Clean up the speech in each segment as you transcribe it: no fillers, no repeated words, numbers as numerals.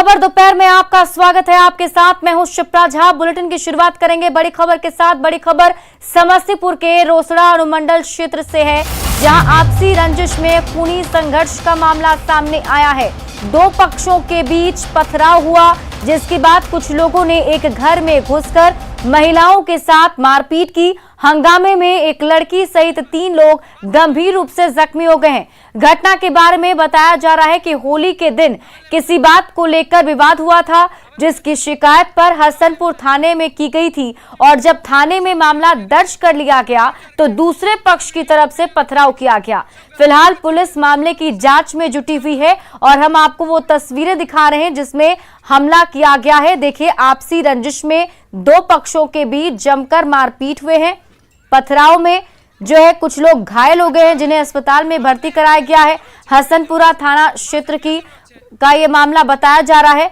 खबर दोपहर में आपका स्वागत है। आपके साथ मैं हूं शिप्रा झा। बुलेटिन की शुरुआत करेंगे बड़ी खबर के साथ। बड़ी खबर समस्तीपुर के रोसड़ा अनुमंडल क्षेत्र से है, जहां आपसी रंजिश में खूनी संघर्ष का मामला सामने आया है। दो पक्षों के बीच पथराव हुआ, जिसके बाद कुछ लोगों ने एक घर में घुसकर महिलाओं के साथ मारपीट की। हंगामे में एक लड़की सहित 3 लोग गंभीर रूप से जख्मी हो गए हैं। घटना के बारे में बताया जा रहा है कि होली के दिन किसी बात को लेकर विवाद हुआ था, जिसकी शिकायत पर हसनपुर थाने में की गई थी और जब थाने में मामला दर्ज कर लिया गया तो दूसरे पक्ष की तरफ से पथराव किया गया। फिलहाल पुलिस मामले की जांच में जुटी हुई है और हम आपको वो तस्वीरें दिखा रहे हैं जिसमें हमला किया गया है। देखिए, आपसी रंजिश में दो पक्षों के बीच जमकर मारपीट हुए हैं। पथराव में जो है कुछ लोग घायल हो गए हैं, जिन्हें अस्पताल में भर्ती कराया गया है। हसनपुरा थाना क्षेत्र का ये मामला बताया जा रहा है।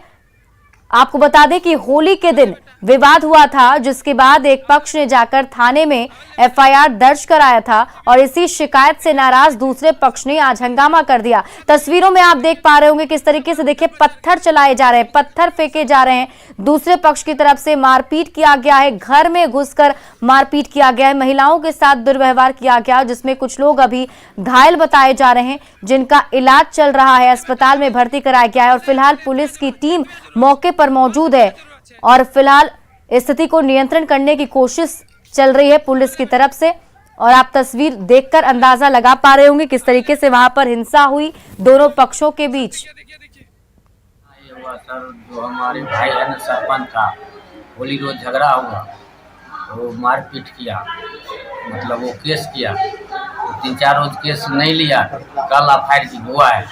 आपको बता दें कि होली के दिन विवाद हुआ था, जिसके बाद एक पक्ष ने जाकर थाने में एफआईआर दर्ज कराया था और इसी शिकायत से नाराज दूसरे पक्ष ने आज हंगामा कर दिया। तस्वीरों में आप देख पा रहे होंगे किस तरीके से, देखिए, पत्थर चलाए जा रहे हैं, पत्थर फेंके जा रहे हैं। दूसरे पक्ष की तरफ से मारपीट किया गया है, घर में घुसकर मारपीट किया गया है, महिलाओं के साथ दुर्व्यवहार किया गया, जिसमें कुछ लोग अभी घायल बताए जा रहे हैं, जिनका इलाज चल रहा है, अस्पताल में भर्ती कराया गया है और फिलहाल पुलिस की टीम मौके पर मौजूद है और फिलहाल स्थिति को नियंत्रण करने की कोशिश चल रही है पुलिस की तरफ से। और आप तस्वीर देखकर अंदाजा लगा पा रहे होंगे किस तरीके से वहां पर हिंसा हुई दोनों पक्षों के बीच। ये हुआ सर, जो हमारे भाई है ना सरपंच का, होली रोज झगड़ा हुआ, वो मारपीट किया, मतलब वो केस किया, तो 3-4 रोज केस नहीं लिया, कल एफआईआर की हुआ है,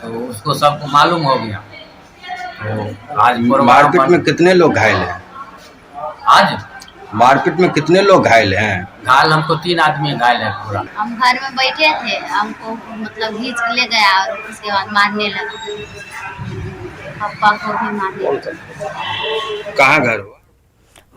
तो उसको सबको मालूम हो गया। तो आज मारपीट में कितने लोग घायल हैं? आज मारपीट में कितने लोग घायल हैं? घायल हमको 3 आदमी घायल है पूरा। हम घर में बैठे थे, हमको मतलब खींच के ले गया और उसके बाद मारने लगा, पापा को भी मारने लगा। कहाँ घर हुआ?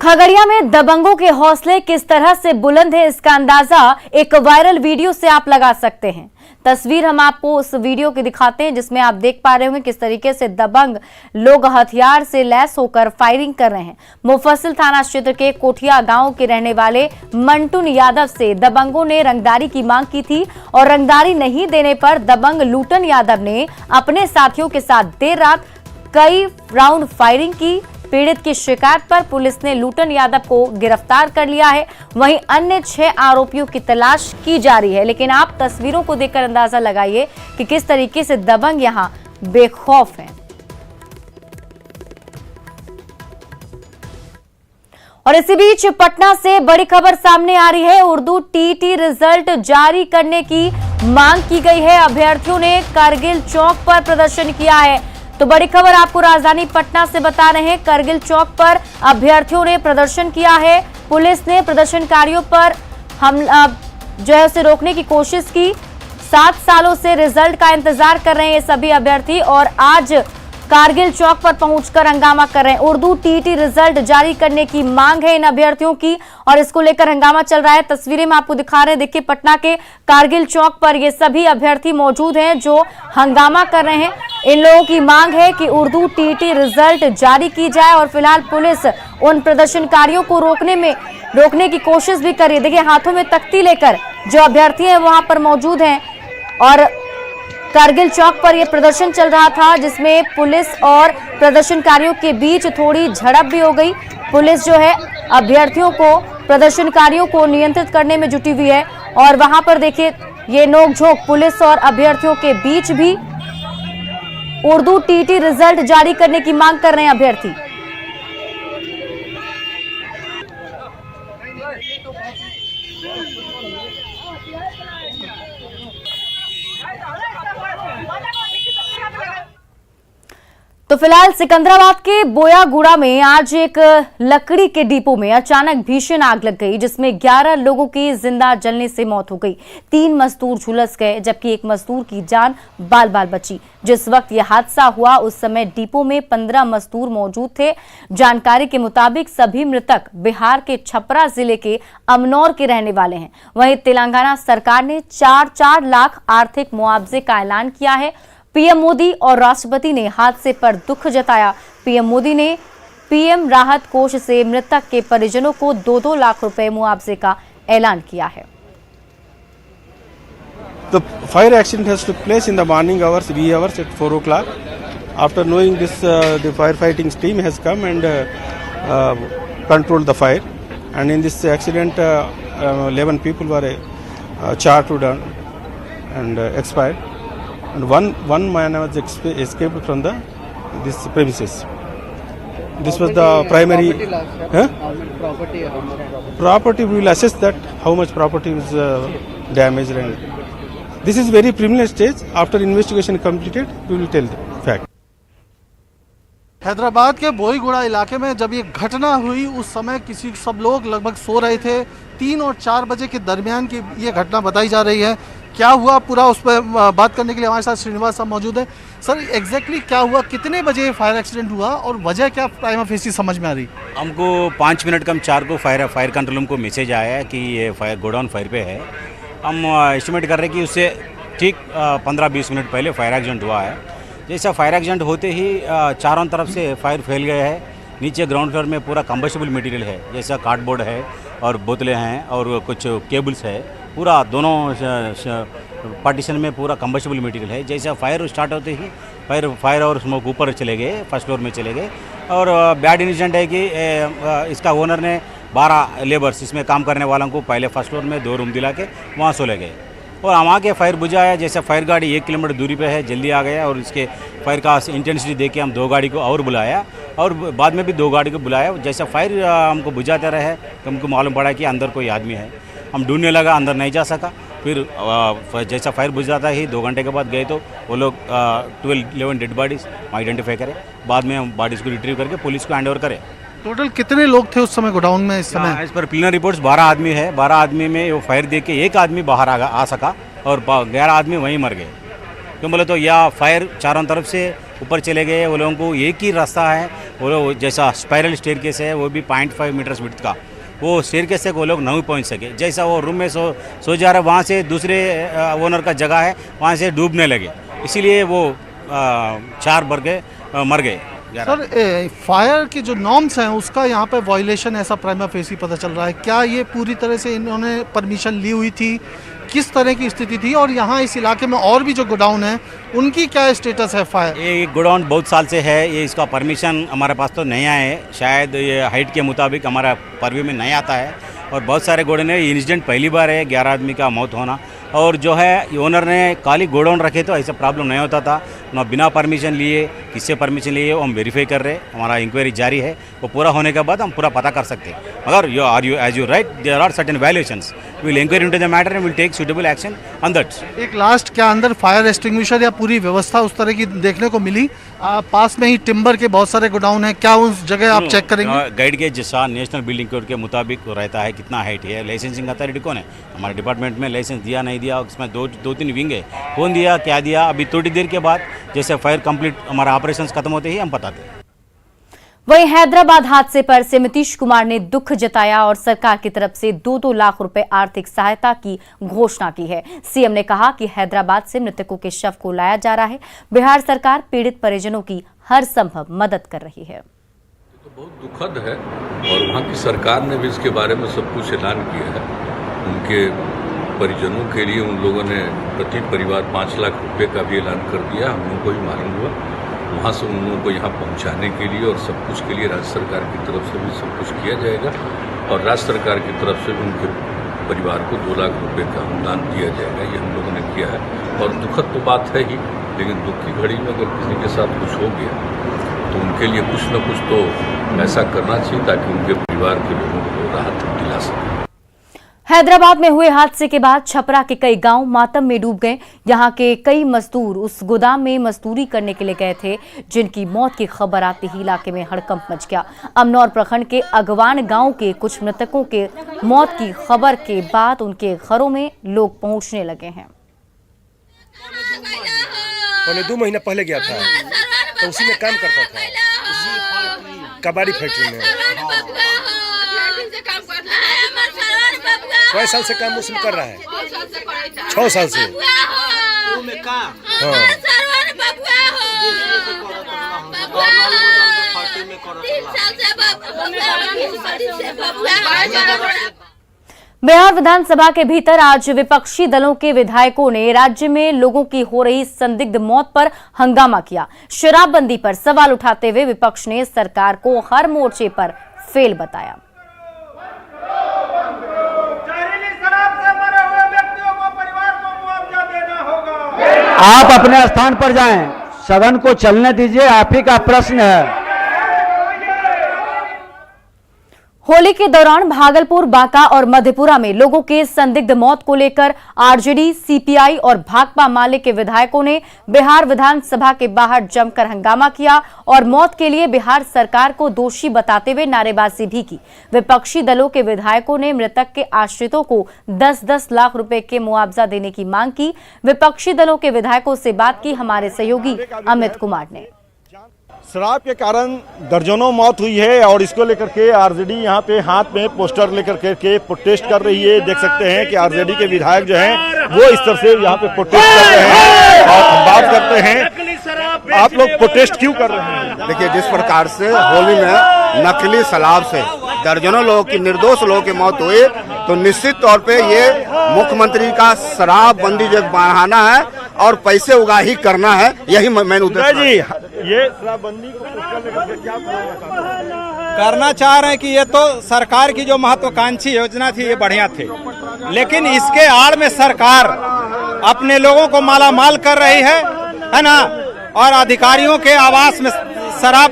खगड़िया में दबंगों के हौसले किस तरह से बुलंद है, इसका अंदाजा एक वायरल वीडियो से आप लगा सकते हैं। तस्वीर हम आपको उस वीडियो की दिखाते हैं, जिसमें आप देख पा रहे होंगे किस तरीके से दबंग लोग हथियार से लैस होकर फायरिंग कर रहे हैं। मुफस्सिल थाना क्षेत्र के कोठिया गांव के रहने वाले मंटून यादव से दबंगों ने रंगदारी की मांग की थी और रंगदारी नहीं देने पर दबंग लूटन यादव ने अपने साथियों के साथ देर रात कई राउंड फायरिंग की। पीड़ित की शिकायत पर पुलिस ने लूटन यादव को गिरफ्तार कर लिया है। वहीं अन्य 6 आरोपियों की तलाश की जा रही है। लेकिन आप तस्वीरों को देखकर अंदाजा लगाइए कि किस तरीके से दबंग यहां बेखौफ हैं। और इसी बीच पटना से बड़ी खबर सामने आ रही है। उर्दू टीईटी रिजल्ट जारी करने की मांग की गई है। अभ्यर्थियों ने कारगिल चौक पर प्रदर्शन किया है। तो बड़ी खबर आपको राजधानी पटना से बता रहे हैं। कारगिल चौक पर अभ्यर्थियों ने प्रदर्शन किया है। पुलिस ने प्रदर्शनकारियों पर जो है उसे रोकने की कोशिश की। 7 सालों से रिजल्ट का इंतजार कर रहे हैं ये सभी अभ्यर्थी और आज कारगिल चौक पर पहुंचकर हंगामा कर रहे हैं। उर्दू टीईटी रिजल्ट जारी करने की मांग है इन अभ्यर्थियों की और इसको लेकर हंगामा चल रहा है। तस्वीरें में आपको दिखा रहे हैं। देखिए, पटना के कारगिल चौक पर ये सभी अभ्यर्थी मौजूद हैं जो हंगामा कर रहे हैं। इन लोगों की मांग है कि उर्दू टीईटी रिजल्ट जारी की जाए और फिलहाल पुलिस उन प्रदर्शनकारियों को रोकने की कोशिश भी कर रही है। देखिए, हाथों में तख्ती लेकर जो अभ्यर्थी हैं वहां पर मौजूद हैं और कारगिल चौक पर यह प्रदर्शन चल रहा था, जिसमें पुलिस और प्रदर्शनकारियों के बीच थोड़ी झड़प भी हो गई। पुलिस जो है अभ्यर्थियों को, प्रदर्शनकारियों को नियंत्रित करने में जुटी हुई है और वहां पर देखिए ये नोकझोंक पुलिस और अभ्यर्थियों के बीच भी। उर्दू टीईटी रिजल्ट जारी करने की मांग कर रहे हैं अभ्यर्थी। तो फिलहाल सिकंदराबाद के बोयागुड़ा में आज एक लकड़ी के डिपो में अचानक भीषण आग लग गई, जिसमें 11 लोगों की जिंदा जलने से मौत हो गई। 3 मजदूर झुलस गए जबकि एक मजदूर की जान बाल बाल बची। जिस वक्त यह हादसा हुआ उस समय डिपो में 15 मजदूर मौजूद थे। जानकारी के मुताबिक सभी मृतक बिहार के छपरा जिले के अमनौर के रहने वाले हैं। वहीं तेलंगाना सरकार ने 4-4 लाख आर्थिक मुआवजे का ऐलान किया है। पीएम मोदी और राष्ट्रपति ने हादसे पर दुख जताया। पीएम मोदी ने पीएम राहत कोष से मृतक के परिजनों को 2-2 लाख रुपए मुआवजे का ऐलान किया है। The fire accident has took place in the morning hours, wee hours at 4 o'clock. After knowing this, the firefighting team has come and controlled the fire. And in this accident, 11 people were charred and expired. And one man was escaped from this premises. This was the primary. Property, we will assess that how much property was damaged, and this is very preliminary stage. After investigation completed, we will tell the fact. Hyderabad के बोईगुड़ा इलाके में जब ये घटना हुई उस समय सब लोग लगभग सो रहे थे। 3 और 4 बजे के दरमियान की ये घटना बताई जा रही है। क्या हुआ पूरा उस पर बात करने के लिए हमारे साथ श्रीनिवास साहब मौजूद है। सर, एग्जैक्टली क्या हुआ, कितने बजे फायर एक्सीडेंट हुआ और वजह क्या प्राइमा फेसी समझ में आ रही? हमको 5 मिनट कम 4 को फायर कंट्रोल रूम को मैसेज आया है कि ये फायर गोडाउन फायर पे है। हम एस्टिमेट कर रहे हैं कि उससे ठीक 15-20 मिनट पहले फायर एक्सीडेंट हुआ है। जैसा फायर एक्सीडेंट होते ही चारों तरफ से फायर फैल गया है। नीचे ग्राउंड फ्लोर में पूरा कंबस्टिबल मटेरियल है, जैसा कार्डबोर्ड है और बोतलें हैं और कुछ केबल्स है। पूरा दोनों पार्टीशन में पूरा कंबस्टिबल मटेरियल है। जैसा फायर स्टार्ट होते ही फायर और स्मोक ऊपर चले गए, फर्स्ट फ्लोर में चले गए। और बैड इंसिडेंट है कि इसका ओनर ने 12 लेबर्स इसमें काम करने वालों को पहले फर्स्ट फ्लोर में 2 रूम दिला के वहाँ सो ले गए और हम आके फायर बुझाया। जैसे फायर गाड़ी 1 किलोमीटर दूरी पे है, जल्दी आ गया और इसके फायर का इंटेंसिटी देख के हम 2 गाड़ी को और बुलाया और बाद में भी 2 गाड़ी को बुलाया। जैसा फायर हमको बुझाते रहे तो हमको मालूम पड़ा कि अंदर कोई आदमी है। हम ढूंढने लगा, अंदर नहीं जा सका। फिर जैसा फायर बुझाता ही 2 घंटे के बाद गए तो वो लोग 12-11 डेड बॉडीज आइडेंटिफाई करे। बाद में हम बॉडीज़ को रिट्रीव करके पुलिस को हैंड ओवर करें। टोटल कितने लोग थे उस समय गोडाउन में? इस समय इस पर प्रीलिमिनरी रिपोर्ट्स 12 आदमी है। 12 आदमी में वो फायर देख के 1 आदमी बाहर आ सका और 11 आदमी वहीं मर गए। क्यों बोले तो या फायर चारों तरफ से ऊपर चले गए। वो लोगों को एक ही रास्ता है, वो लोग जैसा स्पाइरल स्टेयरकेस है वो भी 0.5 मीटर्स विड्थ का, वो स्टेयरकेस से वो लोग नहीं पहुंच सके। जैसा वो रूम में सो जा रहा, वहाँ से दूसरे ओनर का जगह है, वहाँ से डूबने लगे, इसीलिए वो 4 मर गए। सर, फायर की जो नॉर्म्स हैं उसका यहाँ पे वायलेशन ऐसा प्राइमा फेसी पता चल रहा है। क्या ये पूरी तरह से इन्होंने परमिशन ली हुई थी? किस तरह की स्थिति थी? और यहाँ इस इलाके में और भी जो गोडाउन है उनकी क्या स्टेटस है? फायर ये गोडाउन बहुत साल से है, ये इसका परमिशन हमारे पास तो नहीं आया है। शायद ये हाइट के मुताबिक हमारा परव्यू में नहीं आता है और बहुत सारे गोडाउन है। इंसिडेंट पहली बार है 11 आदमी का मौत होना। और जो है ओनर ने खाली गोडाउन रखे तो ऐसा प्रॉब्लम नहीं होता था ना। बिना परमिशन लिए, किससे परमिशन लिए वो हम वेरीफाई कर रहे हैं। हमारा इंक्वायरी जारी है, वो पूरा होने के बाद हम पूरा पता कर सकते हैं। मगर as you right, there are certain violations, we will inquiry into the matter and will take suitable action on that. एक लास्ट, क्या अंदर फायर एक्सटिंग्विशर या पूरी व्यवस्था उस तरह की देखने को मिली? पास में ही टिम्बर के बहुत सारे गोडाउन है, क्या उस जगह आप चेक करेंगे? गाइड के जैसा नेशनल बिल्डिंग कोड के मुताबिक रहता है कितना हाइट है। लाइसेंसिंग अथॉरिटी कौन है? हमारे डिपार्टमेंट में लाइसेंस दिया नहीं दिया, उसमें 2-3 विंग है, कौन दिया क्या दिया, अभी थोड़ी देर के बाद जैसे फायर कंप्लीट हमारा ऑपरेशंस खत्म होते ही हम बताते हैं। वहीं हैदराबाद हादसे पर सीएम नीतीश कुमार ने दुख जताया और सरकार की तरफ से 2-2 लाख रुपए आर्थिक सहायता की घोषणा की है। सीएम ने कहा कि हैदराबाद से मृतकों के शव को लाया जा रहा है। बिहार सरकार पीड़ित परिजनों की हर संभव मदद कर रही है। तो बहुत दुखद है और वहाँ की सरकार ने भी इसके बारे में सब कुछ ऐलान किया है। उनके परिजनों के लिए उन लोगों ने प्रति परिवार 5 लाख रुपए का भी ऐलान कर दिया। हम लोगों को भी मालूम हुआ, वहाँ से उन लोगों को यहाँ पहुँचाने के लिए और सब कुछ के लिए राज्य सरकार की तरफ से भी सब कुछ किया जाएगा और राज्य सरकार की तरफ से भी उनके परिवार को 2 लाख रुपए का अनुदान दिया जाएगा। ये हम लोगों ने किया है और दुखद तो बात है ही, लेकिन दुख की घड़ी में अगर किसी के साथ कुछ हो गया तो उनके लिए कुछ न कुछ तो ऐसा करना चाहिए ताकि उनके परिवार के लोगों को राहत दिला सके। हैदराबाद में हुए हादसे के बाद छपरा के कई गांव मातम में डूब गए। यहां के कई मजदूर उस गोदाम में मजदूरी करने के लिए गए थे, जिनकी मौत की खबर आते ही इलाके में हड़कंप मच गया। अमनौर प्रखंड के अगवान गांव के कुछ मृतकों के मौत की खबर के बाद उनके घरों में लोग पहुंचने लगे हैं। 2 महीना पहले गया था तो उसी में काम करता था, कबाड़ी फैक्ट्री में। कई साल से काम उसमें कर रहा है? 6 साल से। हाँ। बिहार विधानसभा के भीतर आज विपक्षी दलों के विधायकों ने राज्य में लोगों की हो रही संदिग्ध मौत पर हंगामा किया। शराबबंदी पर सवाल उठाते हुए विपक्ष ने सरकार को हर मोर्चे पर फेल बताया। आप अपने स्थान पर जाएं, सदन को चलने दीजिए, आप ही का प्रश्न है। होली के दौरान भागलपुर, बांका और मधेपुरा में लोगों के संदिग्ध मौत को लेकर आरजेडी, सीपीआई और भाकपा माले के विधायकों ने बिहार विधानसभा के बाहर जमकर हंगामा किया और मौत के लिए बिहार सरकार को दोषी बताते हुए नारेबाजी भी की। विपक्षी दलों के विधायकों ने मृतक के आश्रितों को 10-10 लाख रुपए के मुआवजा देने की मांग की। विपक्षी दलों के विधायकों से बात की हमारे सहयोगी अमित कुमार ने। शराब के कारण दर्जनों मौत हुई है और इसको लेकर के आरजेडी यहाँ पे हाथ में पोस्टर लेकर के प्रोटेस्ट कर रही है। देख सकते हैं कि आरजेडी के विधायक जो हैं वो इस तरह से यहाँ पे प्रोटेस्ट कर रहे हैं और हम बात करते हैं, आप लोग प्रोटेस्ट क्यों कर रहे हैं? देखिए, जिस प्रकार से होली में नकली शराब से दर्जनों लोगों की, निर्दोष लोगों की मौत हुई, तो निश्चित तौर पे ये मुख्यमंत्री का शराबबंदी जो बहाना है और पैसे उगाही करना है, यही मैंने उद्देश्य जी। ये शराबबंदी को क्या करना चाह रहे हैं कि ये तो सरकार की जो महत्वाकांक्षी योजना थी ये बढ़िया थी, लेकिन इसके आड़ में सरकार अपने लोगों को मालामाल कर रही है ना, और अधिकारियों के आवास में शराब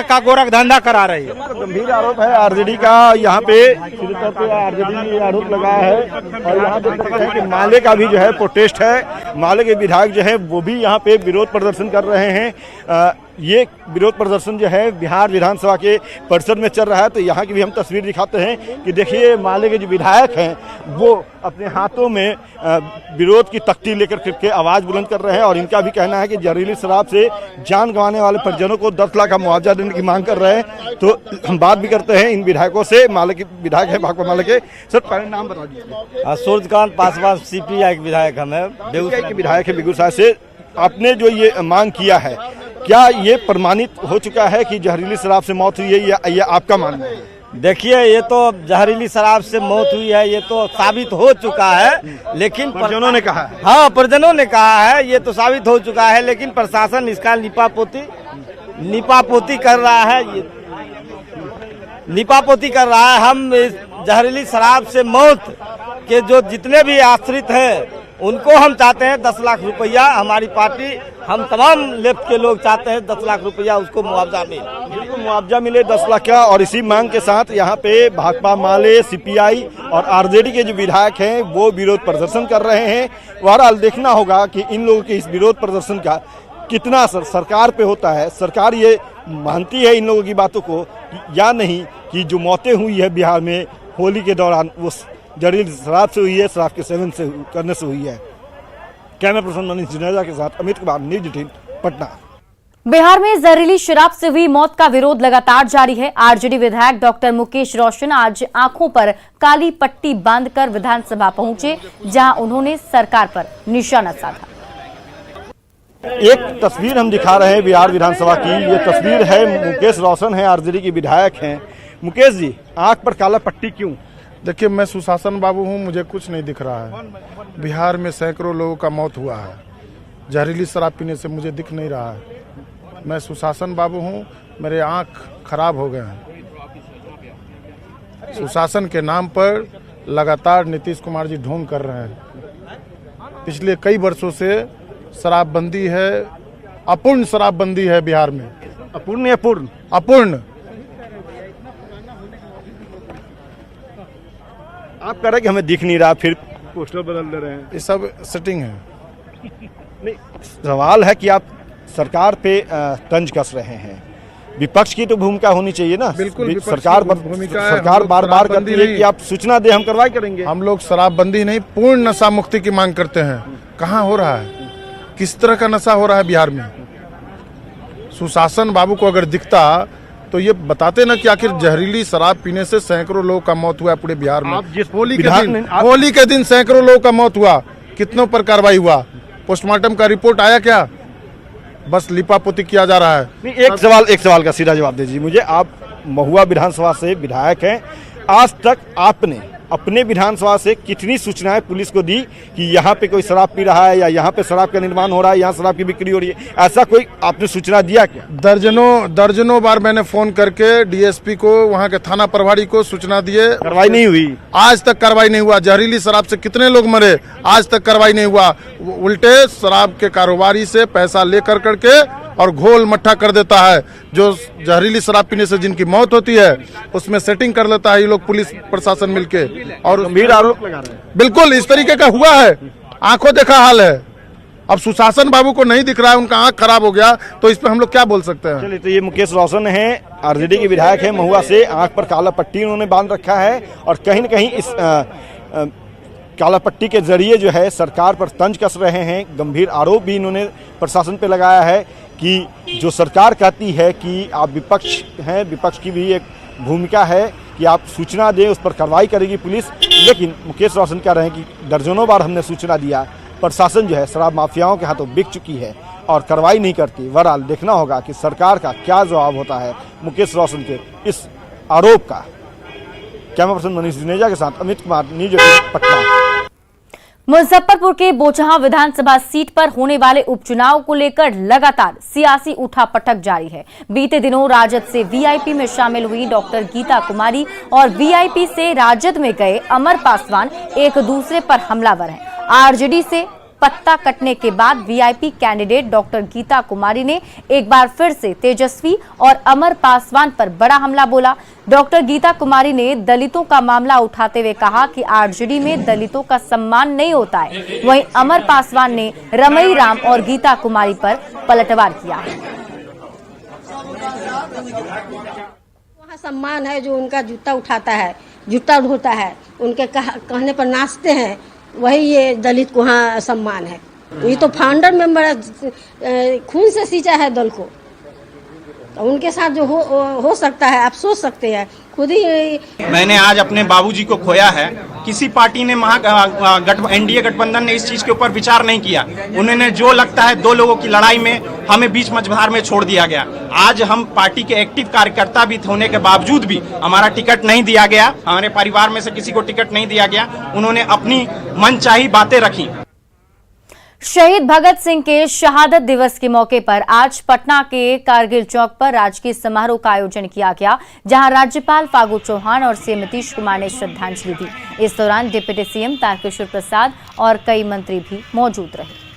का गोरख धंधा करा रही है। गंभीर आरोप है आरजेडी का। यहाँ पे सीधे तौर पे आरजेडी ने आरोप लगाया है और यहाँ देख सकते हैं कि माले का भी जो है प्रोटेस्ट है। माले के विधायक जो है वो भी यहाँ पे विरोध प्रदर्शन कर रहे हैं। ये विरोध प्रदर्शन जो है बिहार विधानसभा के परिसर में चल रहा है। तो यहाँ की भी हम तस्वीर दिखाते हैं कि देखिए, माले के जो विधायक हैं वो अपने हाथों में विरोध की तख्ती लेकर के आवाज बुलंद कर रहे हैं और इनका भी कहना है कि जहरीली शराब से जान गंवाने वाले परिजनों को 10 लाख का मुआवजा देने की मांग कर रहे हैं। तो हम बात भी करते हैं इन विधायकों से। माले के विधायक है भाकपा माले के। सर, पहले नाम बता दीजिए। सूर्यकांत पासवान, सीपीआई के विधायक हमें, बेगूसराय के विधायक है बेगूसराय से। आपने जो ये मांग किया है, क्या ये प्रमाणित हो चुका है कि जहरीली शराब से मौत हुई है या ये आपका मानना है? देखिए, ये तो जहरीली शराब से मौत हुई है, ये तो साबित हो चुका है, लेकिन परिजनों ने कहा है। हाँ, परिजनों ने कहा है, ये तो साबित हो चुका है, लेकिन प्रशासन इसका नीपापोती कर रहा है। हम इस जहरीली शराब से मौत के जो जितने भी आश्रित हैं उनको हम चाहते हैं 10 लाख रुपया। हमारी पार्टी, हम तमाम लेफ्ट के लोग चाहते हैं 10 लाख रुपया उसको मुआवजा मिले, बिल्कुल मुआवजा मिले 10 लाख का। और इसी मांग के साथ यहाँ पे भाकपा माले, सीपीआई और आरजेडी के जो विधायक हैं वो विरोध प्रदर्शन कर रहे हैं। बहरहाल देखना होगा कि इन लोगों के इस विरोध प्रदर्शन का कितना असर सरकार पे होता है। सरकार ये मानती है इन लोगों की बातों को या नहीं कि जो मौतें हुई है बिहार में होली के दौरान वो जहरीली शराब से हुई है, शराब के सेवन से करने से हुई है। कैमरा पर्सन मनीष जुनेजा के साथ अमित कुमार, न्यूज़ 18 पटना। बिहार में जहरीली शराब से हुई मौत का विरोध लगातार जारी है। आरजेडी विधायक डॉक्टर मुकेश रोशन आज आंखों पर काली पट्टी बांधकर विधानसभा पहुंचे, जहां उन्होंने सरकार पर निशाना साधा। एक तस्वीर हम दिखा रहे हैं बिहार विधानसभा की। ये तस्वीर है, मुकेश रोशन है, आरजेडी के विधायक हैं। मुकेश जी, आंख पर काला पट्टी क्यों? देखिए, मैं सुशासन बाबू हूँ, मुझे कुछ नहीं दिख रहा है। बिहार में सैकड़ों लोगों का मौत हुआ है, जहरीली शराब पीने से मुझे दिख नहीं रहा है। मैं सुशासन बाबू हूँ, मेरे आँख खराब हो गए हैं। सुशासन के नाम पर लगातार नीतीश कुमार जी ढोंग कर रहे हैं। पिछले कई वर्षों से शराबबंदी है, अपूर्ण शराबबंदी है बिहार में। अपूर्ण या पूर्ण? अपूर्ण। आप कह रहे हैं कि हमें दिख नहीं रहा, फिर पोस्टर बदल दे रहे हैं। ये सब सेटिंग है। नहीं, सवाल है कि आप सरकार पे तंज कस रहे हैं। विपक्ष की तो भूमिका होनी चाहिए ना। बिल्कुल, सरकार बार बार कहती है कि आप सूचना दे, हम कार्रवाई करेंगे। हम लोग शराबबंदी नहीं, पूर्ण नशा मुक्ति की मांग करते हैं। कहाँ हो रहा है, किस तरह का नशा हो रहा है बिहार में? सुशासन बाबू को अगर दिखता तो ये बताते ना कि आखिर जहरीली शराब पीने से सैकड़ों लोगों का मौत हुआ है पूरे बिहार में। होली के दिन सैकड़ों लोगों का मौत हुआ, कितनों पर कार्रवाई हुआ? पोस्टमार्टम का रिपोर्ट आया क्या? बस लिपापोती किया जा रहा है। नहीं, एक सवाल का सीधा जवाब दीजिए मुझे। आप महुआ विधानसभा से विधायक हैं, आज तक आपने अपने विधानसभा से कितनी सूचनाएं पुलिस को दी कि यहाँ पे कोई शराब पी रहा है या यहाँ पे शराब का निर्माण हो रहा है, यहाँ शराब की बिक्री हो रही है, ऐसा कोई आपने सूचना दिया क्या? दर्जनों बार मैंने फोन करके डीएसपी को, वहाँ के थाना प्रभारी को सूचना दिए, कार्रवाई नहीं हुई। आज तक कार्रवाई नहीं हुआ। जहरीली शराब से कितने लोग मरे, आज तक कार्रवाई नहीं हुआ। उल्टे शराब के कारोबारी से पैसा लेकर करके और घोल मट्ठा कर देता है। जो जहरीली शराब पीने से जिनकी मौत होती है उसमें सेटिंग कर लेता है ये लोग, पुलिस प्रशासन मिलके, और गंभीर आरोप लगा रहे हैं। बिल्कुल इस तरीके का हुआ है, आंखों देखा हाल है। अब सुशासन बाबू को नहीं दिख रहा है, उनका आंख खराब हो गया, तो इस पे हम लोग क्या बोल सकते हैं। चलिए, तो ये मुकेश रोशन है, आरजेडी के विधायक है महुआ से। आंख पर काला पट्टी उन्होंने बांध रखा है और कहीं न कहीं इस काला पट्टी के जरिए जो है सरकार पर तंज कस रहे हैं। गंभीर आरोप भी इन्होंने प्रशासन पे लगाया है कि जो सरकार कहती है कि आप विपक्ष हैं, विपक्ष की भी एक भूमिका है कि आप सूचना दें, उस पर कार्रवाई करेगी पुलिस। लेकिन मुकेश रोशन कह रहे हैं कि दर्जनों बार हमने सूचना दिया, प्रशासन जो है शराब माफियाओं के हाथों बिक चुकी है और कार्रवाई नहीं करती। बहरहाल देखना होगा कि सरकार का क्या जवाब होता है मुकेश रोशन के इस आरोप का। कैमरा पर्सन मनीष जुनेजा के साथ अमित कुमार, न्यूज़ 18 पटना। मुजफ्फरपुर के बोचहां विधानसभा सीट पर होने वाले उपचुनाव को लेकर लगातार सियासी उठापटक जारी है। बीते दिनों राजद से वीआईपी में शामिल हुई डॉक्टर गीता कुमारी और वीआईपी से राजद में गए अमर पासवान एक दूसरे पर हमलावर हैं। आरजेडी से पत्ता कटने के बाद VIP candidate doctor Geeta Kumari ने एक बार फिर से तेजस्वी और अमर पासवान पर बड़ा हमला बोला। डॉक्टर गीता कुमारी ने दलितों का मामला उठाते हुए कहा कि आरजेडी में दलितों का सम्मान नहीं होता है। वहीं अमर पासवान ने रमई राम और गीता कुमारी पर पलटवार किया। वहाँ सम्मान है, जो उनका जूता उठाता है, जूता ढोता है, उनके कहने पर नाचते हैं, वही ये दलित को वहाँ सम्मान है। ये तो फाउंडर मेंबर खून से सींचा है दल को, तो उनके साथ जो हो सकता है आप सोच सकते हैं खुद ही। मैंने आज अपने बाबूजी को खोया है। किसी पार्टी ने एनडीए गठबंधन ने इस चीज के ऊपर विचार नहीं किया। उन्होंने जो लगता है दो लोगों की लड़ाई में हमें बीच मझधार में छोड़ दिया गया। आज हम पार्टी के एक्टिव कार्यकर्ता भी होने के बावजूद भी हमारा टिकट नहीं दिया गया, हमारे परिवार में से किसी को टिकट नहीं दिया गया। उन्होंने अपनी मनचाही बातें रखी। शहीद भगत सिंह के शहादत दिवस के मौके पर आज पटना के कारगिल चौक पर राजकीय समारोह का आयोजन किया गया, जहां राज्यपाल फागू चौहान और सीएम नीतीश कुमार ने श्रद्धांजलि दी। इस दौरान डिप्टी सीएम तारकिशोर प्रसाद और कई मंत्री भी मौजूद रहे।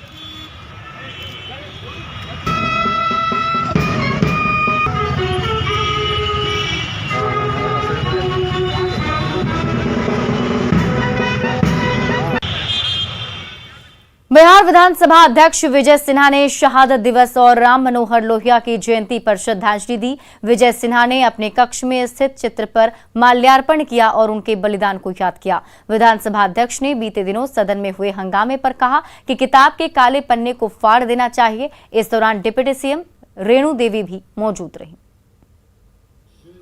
बिहार विधानसभा अध्यक्ष विजय सिन्हा ने शहादत दिवस और राम मनोहर लोहिया की जयंती पर श्रद्धांजलि दी। विजय सिन्हा ने अपने कक्ष में स्थित चित्र पर माल्यार्पण किया और उनके बलिदान को याद किया। विधानसभा अध्यक्ष ने बीते दिनों सदन में हुए हंगामे पर कहा कि किताब के काले पन्ने को फाड़ देना चाहिए। इस दौरान डिप्टी सीएम रेणु देवी भी मौजूद रही।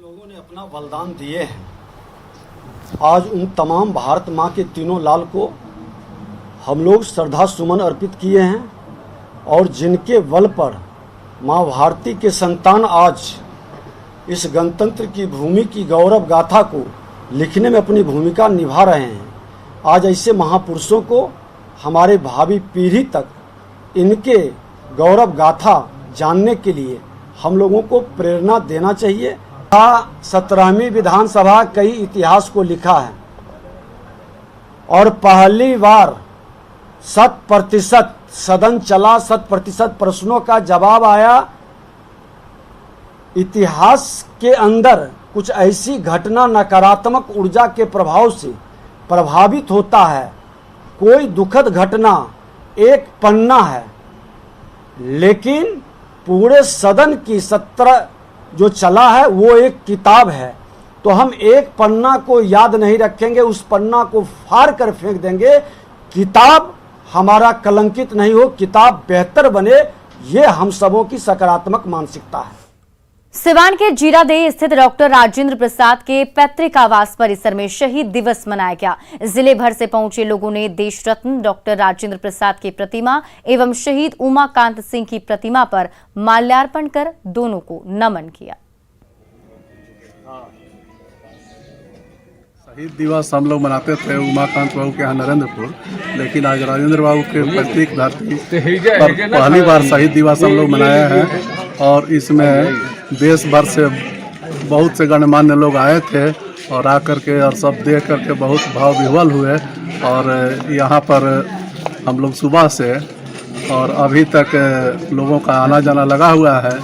लोगों ने अपना बलिदान दिए हैं। आज उन तमाम भारत माँ के तीनों लाल को हम लोग श्रद्धा सुमन अर्पित किए हैं और जिनके बल पर माँ भारती के संतान आज इस गणतंत्र की भूमि की गौरव गाथा को लिखने में अपनी भूमिका निभा रहे हैं। आज ऐसे महापुरुषों को हमारे भावी पीढ़ी तक इनके गौरव गाथा जानने के लिए हम लोगों को प्रेरणा देना चाहिए। 17वीं विधानसभा कई इतिहास को लिखा है और पहली बार 100% सदन चला, 100% प्रश्नों का जवाब आया। इतिहास के अंदर कुछ ऐसी घटना नकारात्मक ऊर्जा के प्रभाव से प्रभावित होता है। कोई दुखद घटना एक पन्ना है, लेकिन पूरे सदन की 17 जो चला है वो एक किताब है। तो हम एक पन्ना को याद नहीं रखेंगे, उस पन्ना को फाड़ कर फेंक देंगे। किताब हमारा कलंकित नहीं हो, किताब बेहतर बने, ये हम सबों की सकारात्मक मानसिकता है। सिवान के जीरादेई स्थित डॉक्टर राजेंद्र प्रसाद के पैतृक आवास परिसर में शहीद दिवस मनाया गया। जिले भर से पहुंचे लोगों ने देश रत्न डॉक्टर राजेंद्र प्रसाद की प्रतिमा एवं शहीद उमाकांत सिंह की प्रतिमा पर माल्यार्पण कर दोनों को नमन किया। शहीद दिवस हम लोग मनाते थे उमाकांत बाबू के यहाँ नरेंद्रपुर, लेकिन आज राजेंद्र बाबू के पैतृक धरती पर पहली बार शहीद दिवस हम लोग मनाया है और इसमें देश भर से बहुत से गणमान्य लोग आए थे और आकर के और सब देख करके बहुत भाव विह्वल हुए। और यहाँ पर हम लोग सुबह से और अभी तक लोगों का आना जाना लगा हुआ है।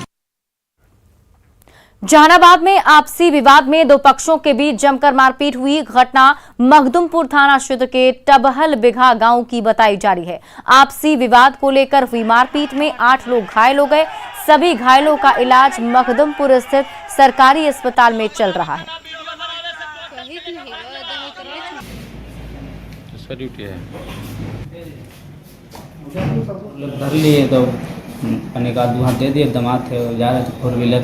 जहानाबाद में आपसी विवाद में दो पक्षों के बीच जमकर मारपीट हुई घटना मखदुमपुर थाना क्षेत्र के टबहल बिघा गांव की बताई जा रही है। आपसी विवाद को लेकर हुई मारपीट में 8 लोग घायल हो गए। सभी घायलों का इलाज मखदुमपुर स्थित सरकारी अस्पताल में चल रहा है। धर लिए तो अपने का दुआ दे दिए, दामाद थे जा रहे थे 4 व्हीलर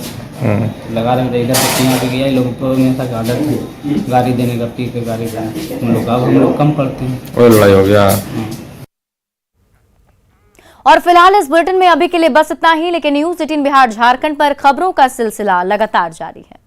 लगा रहे थे, इधर से पीछे पे गया। लोग तो ऐसा आदत है गाड़ी देने का, पी के गाड़ी देने। हम लोग कम करते हैं और लड़ाई हो गया। और फिलहाल इस बुलेटिन में अभी के लिए बस इतना ही, लेकिन न्यूज़ 18 बिहार झारखंड पर खबरों का सिलसिला लगातार जारी है।